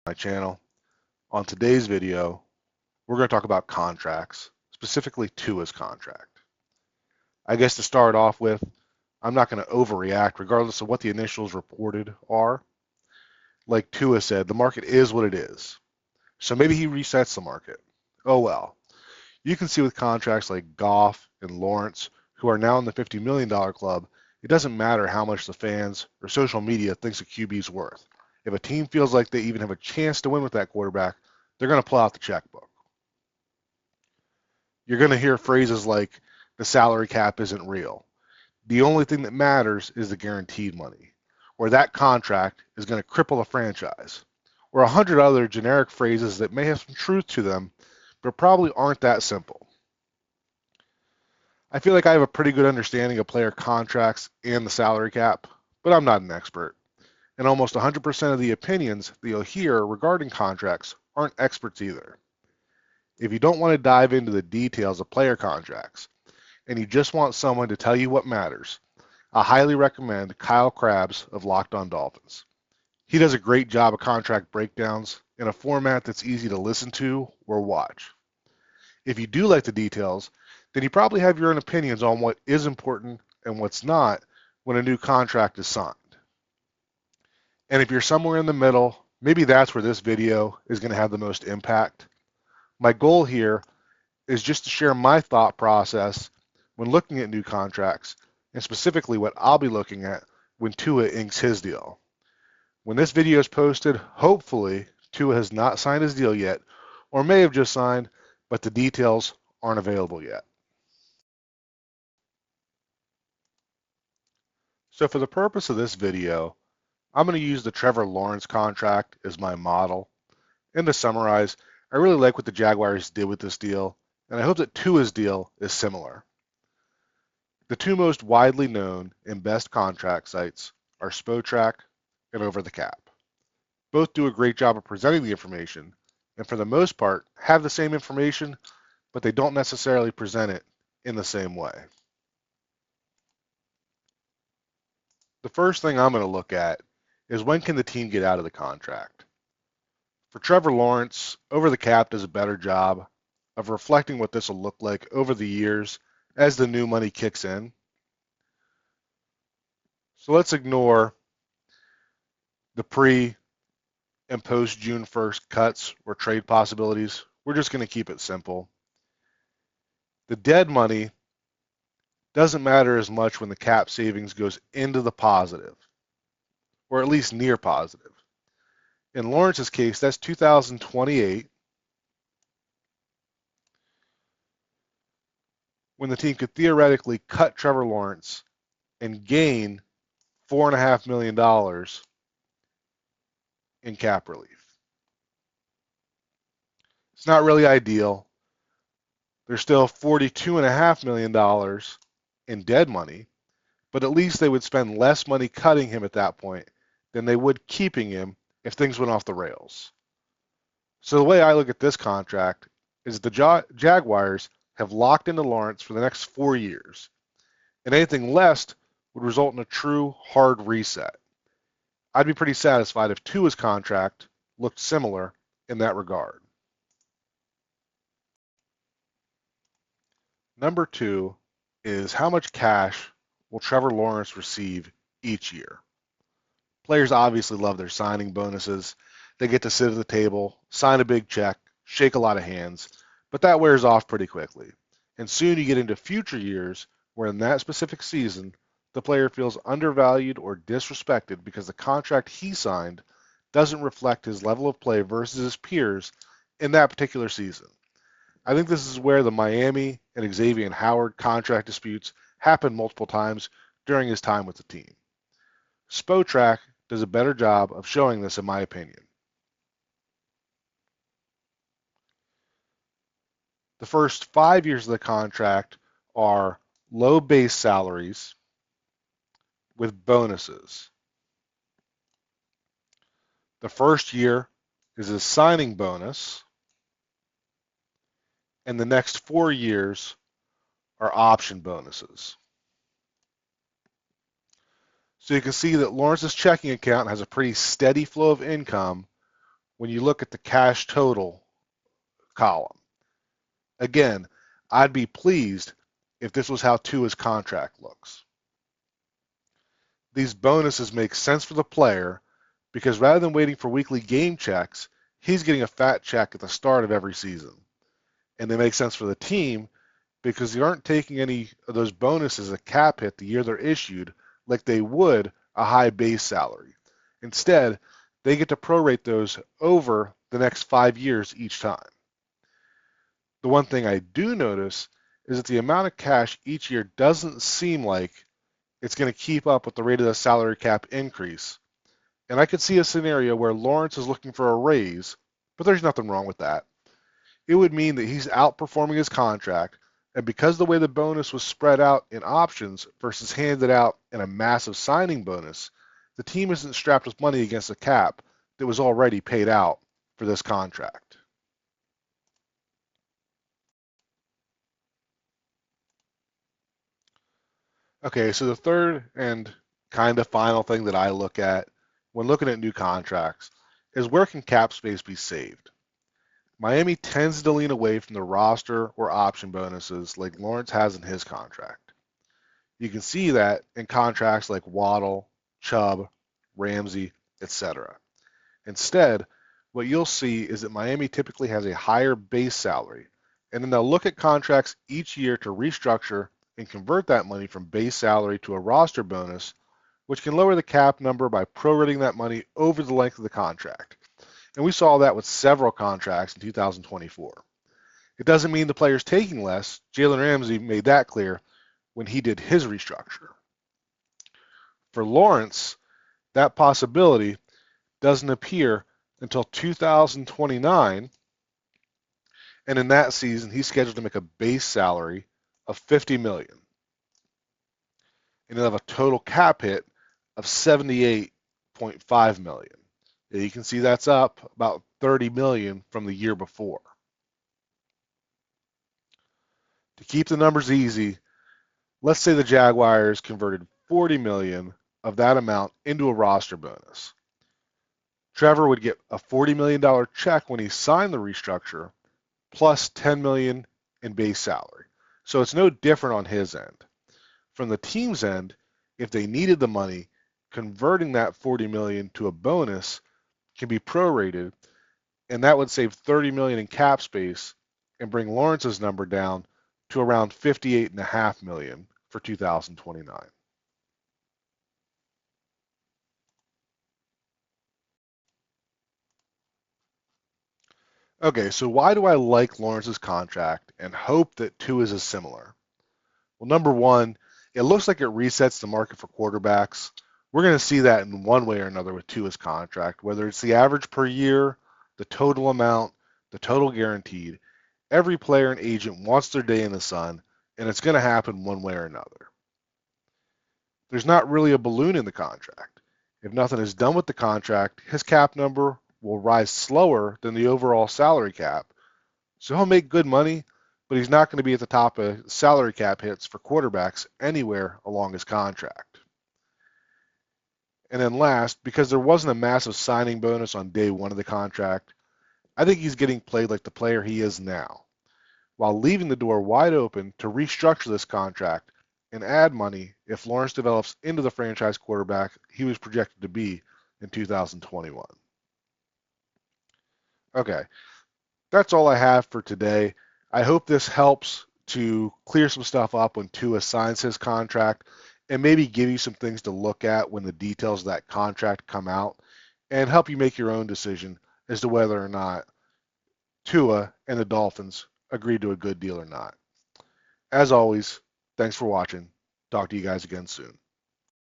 my channel. On today's video, we're going to talk about contracts, specifically Tua's contract. I guess to start off with, I'm not going to overreact regardless of what the initials reported are. Like Tua said, the market is what it is. So maybe he resets the market. Oh well. You can see with contracts like Goff and Lawrence, who are now in the $50 million club, it doesn't matter how much the fans or social media thinks a QB's worth. If a team feels like they even have a chance to win with that quarterback, they're going to pull out the checkbook. You're going to hear phrases like the salary cap isn't real. The only thing that matters is the guaranteed money, or that contract is going to cripple a franchise, or 100 other generic phrases that may have some truth to them, but probably aren't that simple. I feel like I have a pretty good understanding of player contracts and the salary cap, but I'm not an expert. And almost 100% of the opinions that you'll hear regarding contracts aren't experts either. If you don't want to dive into the details of player contracts, and you just want someone to tell you what matters, I highly recommend Kyle Krabs of Locked On Dolphins. He does a great job of contract breakdowns in a format that's easy to listen to or watch. If you do like the details, then you probably have your own opinions on what is important and what's not when a new contract is signed. And if you're somewhere in the middle, maybe that's where this video is going to have the most impact. My goal here is just to share my thought process when looking at new contracts, and specifically what I'll be looking at when Tua inks his deal. When this video is posted, hopefully Tua has not signed his deal yet, or may have just signed, but the details aren't available yet. So for the purpose of this video, I'm going to use the Trevor Lawrence contract as my model. And to summarize, I really like what the Jaguars did with this deal, and I hope that Tua's deal is similar. The two most widely known and best contract sites are Spotrac and Over the Cap. Both do a great job of presenting the information, and for the most part have the same information, but they don't necessarily present it in the same way. The first thing I'm going to look at is when can the team get out of the contract. For Trevor Lawrence, Over the Cap does a better job of reflecting what this will look like over the years as the new money kicks in. So let's ignore the pre and post June 1st cuts or trade possibilities. We're just going to keep it simple. The dead money doesn't matter as much when the cap savings goes into the positive, or at least near positive. In Lawrence's case, that's 2028, when the team could theoretically cut Trevor Lawrence and gain $4.5 million in cap relief. It's not really ideal. There's still $42.5 million in dead money, but at least they would spend less money cutting him at that point than they would keeping him if things went off the rails. So the way I look at this contract is the Jaguars have locked into Lawrence for the next 4 years, and anything less would result in a true hard reset. I'd be pretty satisfied if Tua's contract looked similar in that regard. Number 2 is how much cash will Trevor Lawrence receive each year? Players obviously love their signing bonuses. They get to sit at the table, sign a big check, shake a lot of hands, but that wears off pretty quickly. And soon you get into future years where in that specific season, the player feels undervalued or disrespected because the contract he signed doesn't reflect his level of play versus his peers in that particular season. I think this is where the Miami and Xavier Howard contract disputes happened multiple times during his time with the team. Spotrac does a better job of showing this in my opinion. The first 5 years of the contract are low base salaries with bonuses. The first year is a signing bonus, and the next 4 years are option bonuses. So you can see that Lawrence's checking account has a pretty steady flow of income when you look at the cash total column. Again, I'd be pleased if this was how Tua's contract looks. These bonuses make sense for the player because rather than waiting for weekly game checks, he's getting a fat check at the start of every season. And they make sense for the team because they aren't taking any of those bonuses as a cap hit the year they're issued like they would a high base salary. Instead, they get to prorate those over the next 5 years each time. The one thing I do notice is that the amount of cash each year doesn't seem like it's going to keep up with the rate of the salary cap increase. And I could see a scenario where Lawrence is looking for a raise, but there's nothing wrong with that. It would mean that he's outperforming his contract, and because the way the bonus was spread out in options versus handed out in a massive signing bonus, the team isn't strapped with money against a cap that was already paid out for this contract. Okay, so the third and kind of final thing that I look at when looking at new contracts is where can cap space be saved? Miami tends to lean away from the roster or option bonuses like Lawrence has in his contract. You can see that in contracts like Waddle, Chubb, Ramsey, etc. Instead, what you'll see is that Miami typically has a higher base salary, and then they'll look at contracts each year to restructure and convert that money from base salary to a roster bonus, which can lower the cap number by prorating that money over the length of the contract. And we saw that with several contracts in 2024. It doesn't mean the player's taking less. Jalen Ramsey made that clear when he did his restructure. For Lawrence, that possibility doesn't appear until 2029, and in that season, he's scheduled to make a base salary of $50 million, and he'll have a total cap hit of $78.5 million. You can see that's up about $30 million from the year before. To keep the numbers easy, let's say the Jaguars converted $40 million of that amount into a roster bonus. Trevor would get a $40 million check when he signed the restructure, plus $10 million in base salary. So it's no different on his end. From the team's end, if they needed the money, converting that $40 million to a bonus can be prorated, and that would save $30 million in cap space and bring Lawrence's number down to around $58.5 million for 2029. Okay, so why do I like Lawrence's contract and hope that Tua's is similar? Well, number one, it looks like it resets the market for quarterbacks. We're going to see that in one way or another with Tua's contract, whether it's the average per year, the total amount, the total guaranteed. Every player and agent wants their day in the sun, and it's going to happen one way or another. There's not really a balloon in the contract. If nothing is done with the contract, his cap number will rise slower than the overall salary cap. So he'll make good money, but he's not going to be at the top of salary cap hits for quarterbacks anywhere along his contract. And then last, because there wasn't a massive signing bonus on day one of the contract, I think he's getting played like the player he is now, while leaving the door wide open to restructure this contract and add money if Lawrence develops into the franchise quarterback he was projected to be in 2021. Okay, that's all I have for today. I hope this helps to clear some stuff up when Tua signs his contract and maybe give you some things to look at when the details of that contract come out and help you make your own decision as to whether or not Tua and the Dolphins agreed to a good deal or not. As always, thanks for watching. Talk to you guys again soon.